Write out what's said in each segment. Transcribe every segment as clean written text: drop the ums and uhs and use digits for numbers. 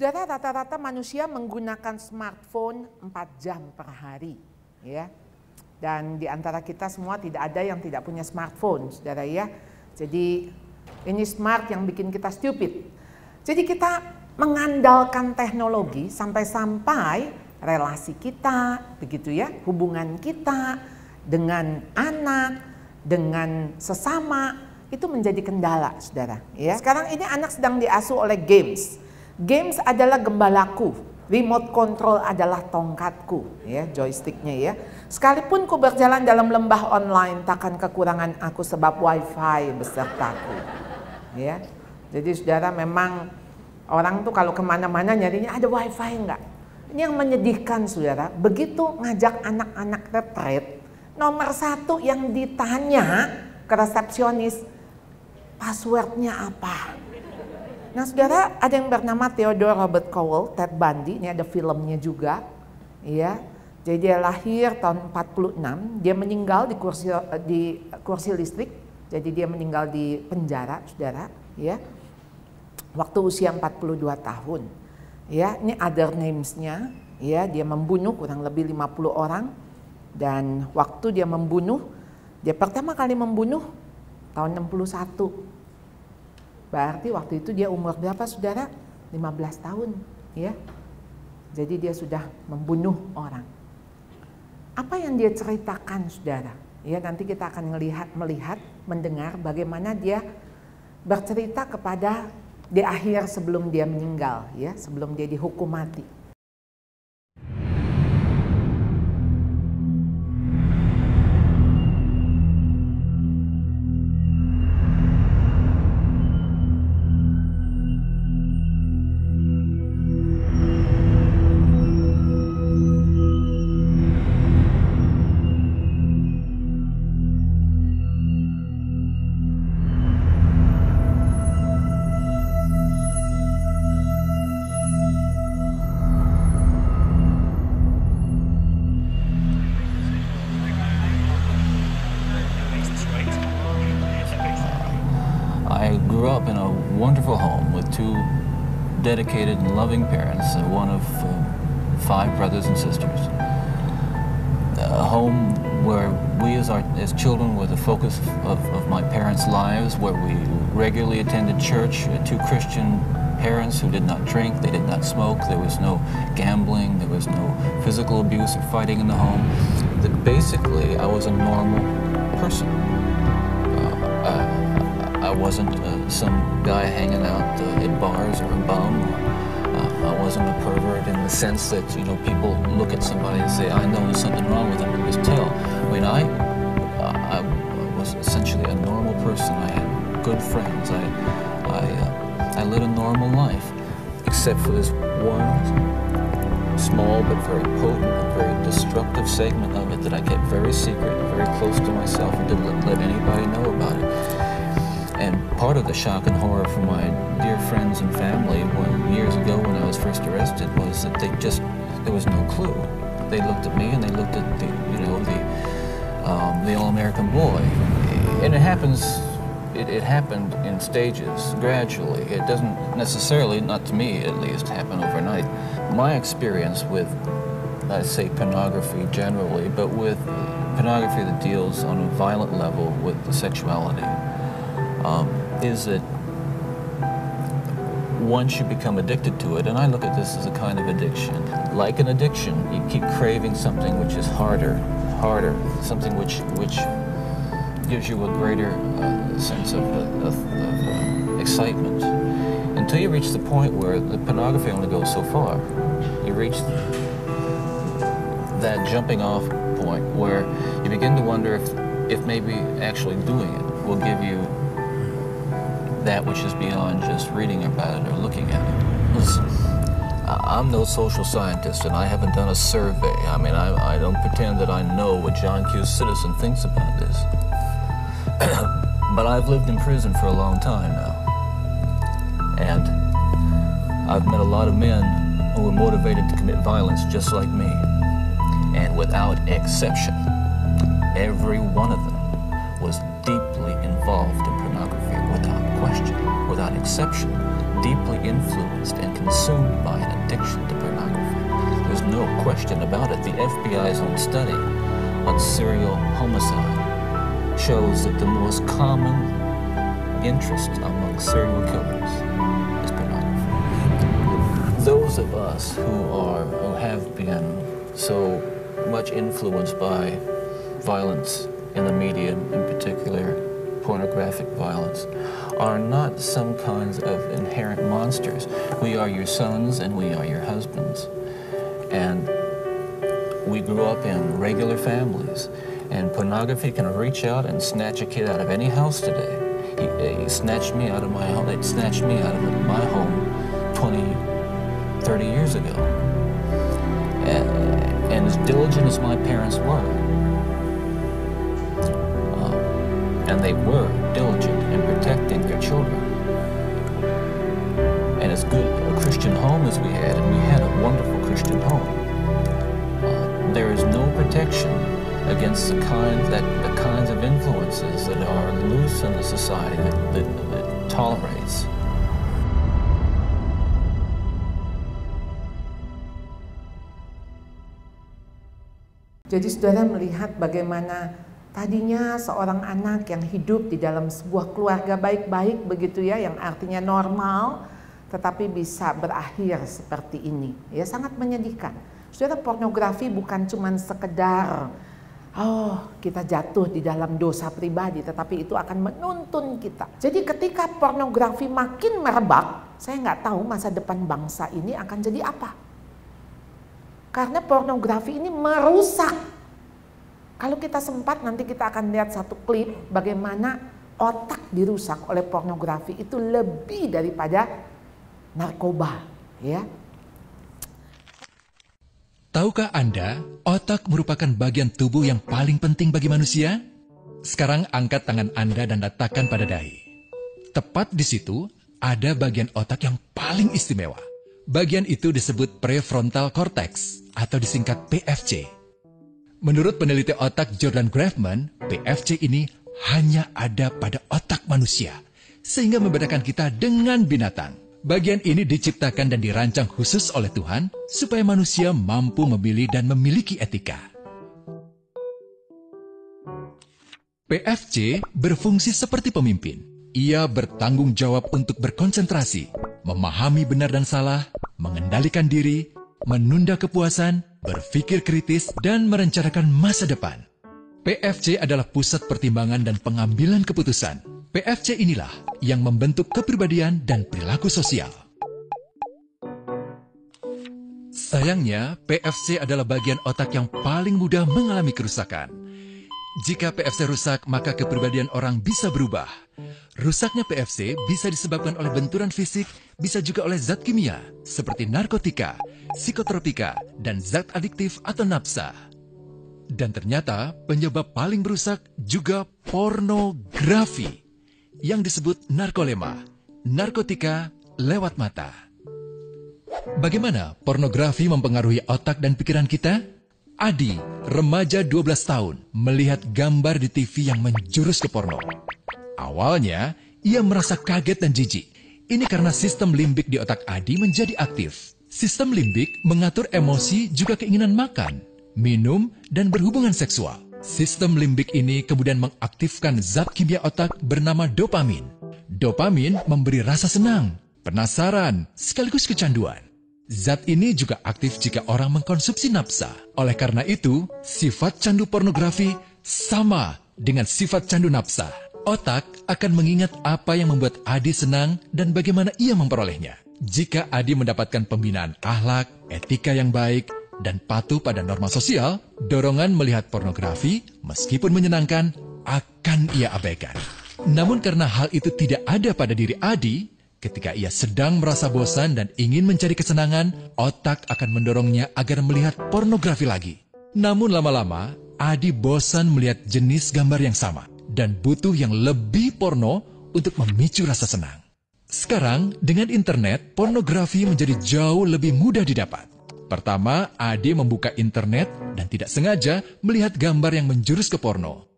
Saudara, rata-rata manusia menggunakan smartphone 4 jam per hari, ya. Dan di antara kita semua tidak ada yang tidak punya smartphone, saudara ya. Jadi ini smart yang bikin kita stupid. Jadi kita mengandalkan teknologi sampai-sampai relasi kita, begitu ya, hubungan kita dengan anak, dengan sesama, itu menjadi kendala, saudara. Ya. Sekarang ini anak sedang diasuh oleh games. Games adalah gembalaku, remote control adalah tongkatku, ya, joysticknya ya. Sekalipun ku berjalan dalam lembah online, takkan kekurangan aku sebab wifi besertaku. Ya, jadi saudara, memang orang tuh kalau kemana-mana nyarinya ada wifi enggak. Ini yang menyedihkan, saudara. Begitu ngajak anak-anak retret, nomor 1 yang ditanya ke resepsionis, passwordnya apa? Nah saudara, ada yang bernama Theodore Robert Cowell, Ted Bundy, ini ada filmnya juga, ya. Jadi dia lahir tahun 46, dia meninggal di kursi listrik, jadi dia meninggal di penjara, saudara, ya. Waktu usia 42 tahun, ya. Ini other names-nya, ya. Dia membunuh kurang lebih 50 orang, dan waktu dia membunuh, dia pertama kali membunuh tahun 61. Berarti waktu itu dia umur berapa, saudara? 15 tahun, ya. Jadi dia sudah membunuh orang. Apa yang dia ceritakan, saudara? Ya, nanti kita akan melihat, mendengar bagaimana dia bercerita kepada di akhir sebelum dia meninggal, ya, sebelum dia dihukum mati. Dedicated and loving parents, one of 5 brothers and sisters. A home where we as children were the focus of my parents' lives, where we regularly attended church, 2 Christian parents who did not drink, they did not smoke, there was no gambling, there was no physical abuse or fighting in the home. Basically, I was a normal person. I wasn't some guy hanging out at bars or a bum. I wasn't a pervert in the sense that, you know, people look at somebody and say, I know there's something wrong with them and just tell. I mean, I was essentially a normal person. I had good friends. I led a normal life, except for this one small but very potent and very destructive segment of it that I kept very secret, very close to myself, and didn't let anybody know about it. And part of the shock and horror for my dear friends and family years ago when I was first arrested was that there was no clue. They looked at me and they looked at the all-American boy. And it happened in stages, gradually. It doesn't necessarily, not to me at least, happen overnight. My experience with, I say pornography generally, but with pornography that deals on a violent level with the sexuality, is that once you become addicted to it, and I look at this as a kind of addiction. Like an addiction, you keep craving something which is harder, something which gives you a greater sense of excitement. Until you reach the point where the pornography only goes so far. You reach that jumping off point where you begin to wonder if maybe actually doing it will give you that which is beyond just reading about it or looking at it. Listen, I'm no social scientist and I haven't done a survey. I mean, I don't pretend that I know what John Q. Citizen thinks about this. But I've lived in prison for a long time now. And I've met a lot of men who were motivated to commit violence just like me. And without exception, every one of them was deeply involved in pornography, without question, without exception. deeply influenced and consumed by an addiction to pornography. There's no question about it. The FBI's own study on serial homicide shows that the most common interest among serial killers is pornography. Those of us who have been so much influenced by violence in the media, in particular pornographic violence, are not some kinds of inherent monsters. We are your sons and we are your husbands. And we grew up in regular families, and pornography can reach out and snatch a kid out of any house today. He snatched me out of my home. They snatched me out of my home 20, 30 years ago. And as diligent as my parents were, and they were diligent in protecting their children, and as good a Christian home as we had, and we had a wonderful Christian home, there is no protection against the kinds of influences that are loose in the society that tolerates. Jadi saudara melihat bagaimana tadinya seorang anak yang hidup di dalam sebuah keluarga baik-baik begitu ya, yang artinya normal, tetapi bisa berakhir seperti ini. Ya, sangat menyedihkan. Saudara, pornografi bukan cuma sekedar kita jatuh di dalam dosa pribadi, tetapi itu akan menuntun kita. Jadi ketika pornografi makin merebak, saya nggak tahu masa depan bangsa ini akan jadi apa. Karena pornografi ini merusak. Kalau kita sempat, nanti kita akan lihat satu klip bagaimana otak dirusak oleh pornografi itu lebih daripada narkoba, ya. Tahukah Anda, otak merupakan bagian tubuh yang paling penting bagi manusia? Sekarang angkat tangan Anda dan letakkan pada dahi. Tepat di situ ada bagian otak yang paling istimewa. Bagian itu disebut prefrontal cortex atau disingkat PFC. Menurut peneliti otak Jordan Grafman, PFC ini hanya ada pada otak manusia, sehingga membedakan kita dengan binatang. Bagian ini diciptakan dan dirancang khusus oleh Tuhan supaya manusia mampu memilih dan memiliki etika. PFC berfungsi seperti pemimpin. Ia bertanggung jawab untuk berkonsentrasi, memahami benar dan salah, mengendalikan diri, menunda kepuasan, berpikir kritis, dan merencanakan masa depan. PFC adalah pusat pertimbangan dan pengambilan keputusan. PFC inilah yang membentuk kepribadian dan perilaku sosial. Sayangnya, PFC adalah bagian otak yang paling mudah mengalami kerusakan. Jika PFC rusak, maka kepribadian orang bisa berubah. Rusaknya PFC bisa disebabkan oleh benturan fisik, bisa juga oleh zat kimia, seperti narkotika, psikotropika, dan zat adiktif atau nafsa. Dan ternyata penyebab paling merusak juga pornografi, yang disebut narkolema, narkotika lewat mata. Bagaimana pornografi mempengaruhi otak dan pikiran kita? Adi, remaja 12 tahun, melihat gambar di TV yang menjurus ke porno. Awalnya, ia merasa kaget dan jijik. Ini karena sistem limbik di otak Adi menjadi aktif. Sistem limbik mengatur emosi juga keinginan makan, minum, dan berhubungan seksual. Sistem limbik ini kemudian mengaktifkan zat kimia otak bernama dopamin. Dopamin memberi rasa senang, penasaran, sekaligus kecanduan. Zat ini juga aktif jika orang mengkonsumsi nafsa. Oleh karena itu, sifat candu pornografi sama dengan sifat candu nafsa. Otak akan mengingat apa yang membuat Adi senang dan bagaimana ia memperolehnya. Jika Adi mendapatkan pembinaan akhlak, etika yang baik, dan patuh pada norma sosial, dorongan melihat pornografi, meskipun menyenangkan, akan ia abaikan. Namun karena hal itu tidak ada pada diri Adi, ketika ia sedang merasa bosan dan ingin mencari kesenangan, otak akan mendorongnya agar melihat pornografi lagi. Namun lama-lama, Adi bosan melihat jenis gambar yang sama, dan butuh yang lebih porno untuk memicu rasa senang. Sekarang, dengan internet, pornografi menjadi jauh lebih mudah didapat. Pertama, Adi membuka internet dan tidak sengaja melihat gambar yang menjurus ke porno.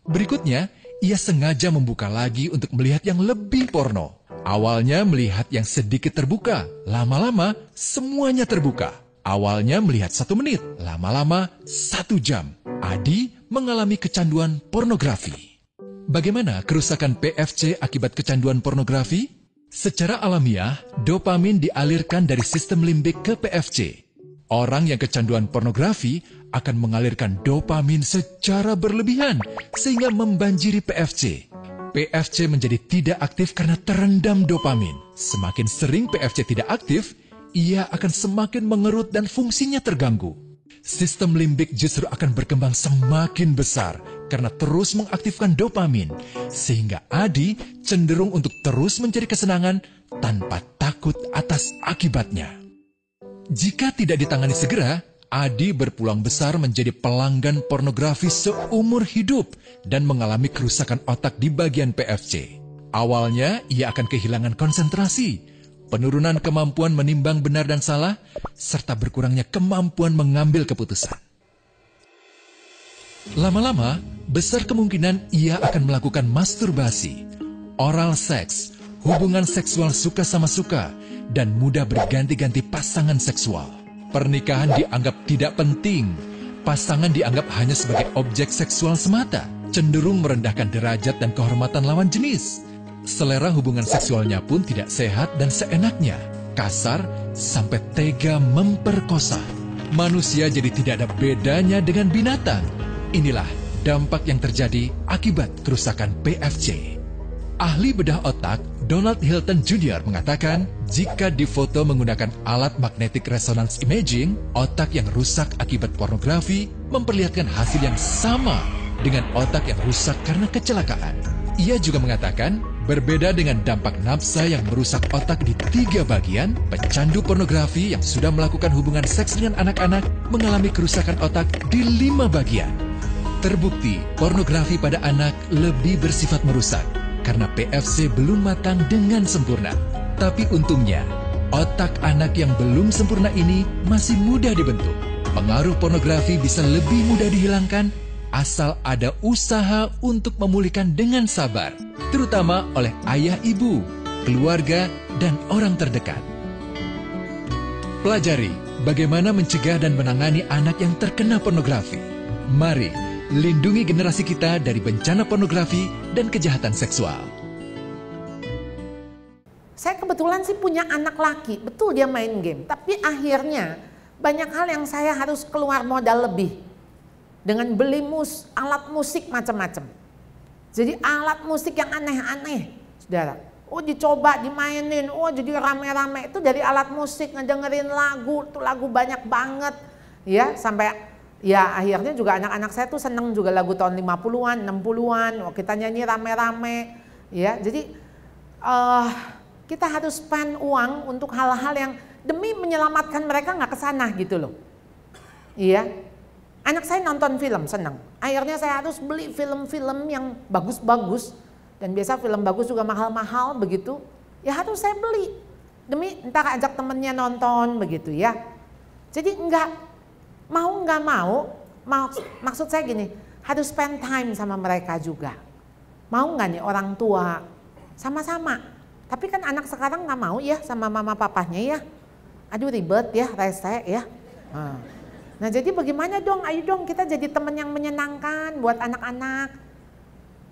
Berikutnya, ia sengaja membuka lagi untuk melihat yang lebih porno. Awalnya melihat yang sedikit terbuka, lama-lama semuanya terbuka. Awalnya melihat 1 menit, lama-lama 1 jam. Adi mengalami kecanduan pornografi. Bagaimana kerusakan PFC akibat kecanduan pornografi? Secara alamiah, dopamin dialirkan dari sistem limbik ke PFC. Orang yang kecanduan pornografi akan mengalirkan dopamin secara berlebihan sehingga membanjiri PFC. PFC menjadi tidak aktif karena terendam dopamin. Semakin sering PFC tidak aktif, ia akan semakin mengerut dan fungsinya terganggu. Sistem limbik justru akan berkembang semakin besar karena terus mengaktifkan dopamin, sehingga Adi cenderung untuk terus mencari kesenangan tanpa takut atas akibatnya. Jika tidak ditangani segera, Adi berpeluang besar menjadi pelanggan pornografi seumur hidup dan mengalami kerusakan otak di bagian PFC. Awalnya, ia akan kehilangan konsentrasi, penurunan kemampuan menimbang benar dan salah, serta berkurangnya kemampuan mengambil keputusan. Lama-lama, besar kemungkinan ia akan melakukan masturbasi, oral seks, hubungan seksual suka sama suka, dan mudah berganti-ganti pasangan seksual. Pernikahan dianggap tidak penting, pasangan dianggap hanya sebagai objek seksual semata, cenderung merendahkan derajat dan kehormatan lawan jenis. Selera hubungan seksualnya pun tidak sehat dan seenaknya, kasar sampai tega memperkosa. Manusia jadi tidak ada bedanya dengan binatang. Inilah dampak yang terjadi akibat kerusakan PFC. Ahli bedah otak Donald Hilton Jr. mengatakan, jika difoto menggunakan alat magnetic resonance imaging, otak yang rusak akibat pornografi memperlihatkan hasil yang sama dengan otak yang rusak karena kecelakaan. Ia juga mengatakan, berbeda dengan dampak nafsa yang merusak otak di 3 bagian, pecandu pornografi yang sudah melakukan hubungan seks dengan anak-anak mengalami kerusakan otak di 5 bagian. Terbukti, pornografi pada anak lebih bersifat merusak karena PFC belum matang dengan sempurna. Tapi untungnya, otak anak yang belum sempurna ini masih mudah dibentuk. Pengaruh pornografi bisa lebih mudah dihilangkan asal ada usaha untuk memulihkan dengan sabar, terutama oleh ayah ibu, keluarga, dan orang terdekat. Pelajari bagaimana mencegah dan menangani anak yang terkena pornografi. Mari lindungi generasi kita dari bencana pornografi dan kejahatan seksual. Saya kebetulan sih punya anak laki, betul dia main game. Tapi akhirnya banyak hal yang saya harus keluar modal lebih. Dengan beli alat musik macam-macam. Jadi alat musik yang aneh-aneh, saudara. Oh dicoba, dimainin, oh jadi rame-rame. Itu dari alat musik, ngedengerin lagu, tuh lagu banyak banget. Ya sampai... Ya akhirnya juga anak-anak saya tuh seneng juga lagu tahun 50-an, 60-an, kita nyanyi rame-rame. Ya, jadi kita harus spend uang untuk hal-hal yang demi menyelamatkan mereka nggak kesana gitu loh. Iya, anak saya nonton film seneng. Akhirnya saya harus beli film-film yang bagus-bagus. Dan biasa film bagus juga mahal-mahal begitu. Ya harus saya beli. Demi entar ajak temennya nonton begitu ya. Jadi nggak mau, maksud saya gini, harus spend time sama mereka juga. Mau nggak nih orang tua sama-sama? Tapi kan anak sekarang nggak mau ya sama mama papanya ya. Aduh ribet ya, rese ya. Nah jadi bagaimana dong? Ayo dong kita jadi teman yang menyenangkan buat anak-anak.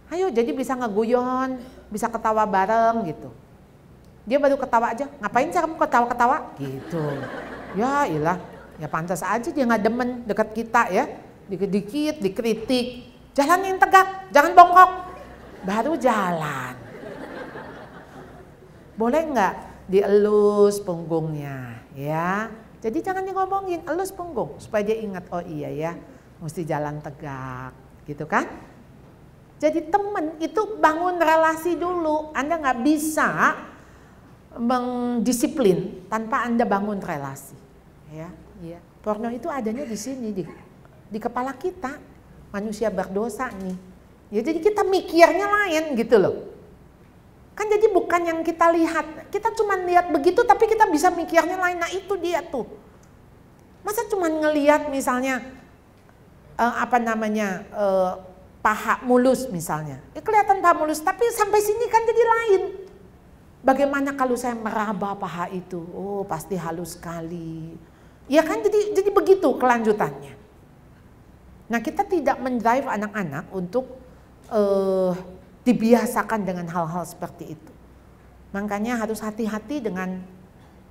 Ayo jadi bisa ngeguyon, bisa ketawa bareng gitu. Dia baru ketawa aja, ngapain sih kamu ketawa-ketawa? Gitu. Ya ilah. Ya pantas aja dia nggak demen dekat kita ya, dikit-dikit dikritik, jalan yang tegak, jangan bongkok, baru jalan. Boleh nggak dielus punggungnya ya, jadi jangan ngomongin, elus punggung supaya dia ingat, oh iya ya, mesti jalan tegak, gitu kan? Jadi temen itu bangun relasi dulu, Anda nggak bisa mendisiplin tanpa Anda bangun relasi, ya. Iya, porno itu adanya di sini di kepala kita, manusia berdosa nih. Ya jadi kita mikirnya lain gitu loh. Kan jadi bukan yang kita lihat, kita cuma lihat begitu tapi kita bisa mikirnya lain. Nah itu dia tuh. Masa cuma ngelihat misalnya paha mulus misalnya. Kelihatan paha mulus tapi sampai sini kan jadi lain. Bagaimana kalau saya meraba paha itu? Oh, pasti halus sekali. Ya kan, jadi begitu kelanjutannya. Nah, kita tidak mendrive anak-anak untuk dibiasakan dengan hal-hal seperti itu. Makanya harus hati-hati dengan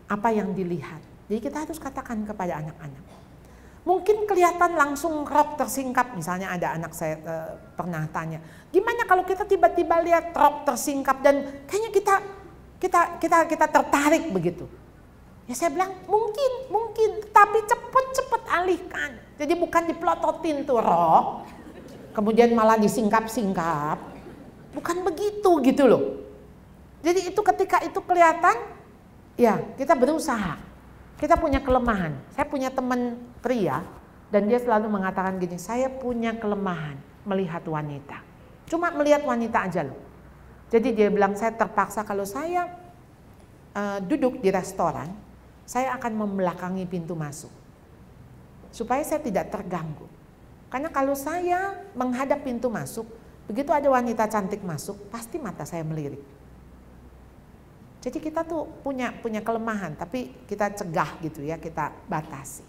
apa yang dilihat. Jadi kita harus katakan kepada anak-anak. Mungkin kelihatan langsung rok tersingkap, misalnya ada anak saya pernah tanya, gimana kalau kita tiba-tiba lihat rok tersingkap dan kayaknya kita tertarik begitu. Ya saya bilang mungkin, tapi cepet alihkan. Jadi bukan dipelototin tuh rok, kemudian malah disingkap-singkap. Bukan begitu gitu loh. Jadi itu ketika itu kelihatan, ya kita berusaha. Kita punya kelemahan. Saya punya teman pria dan dia selalu mengatakan gini, saya punya kelemahan melihat wanita. Cuma melihat wanita aja loh. Jadi dia bilang, saya terpaksa kalau saya duduk di restoran, saya akan membelakangi pintu masuk. Supaya saya tidak terganggu. Karena kalau saya menghadap pintu masuk, begitu ada wanita cantik masuk, pasti mata saya melirik. Jadi kita tuh punya kelemahan, tapi kita cegah gitu ya, kita batasi.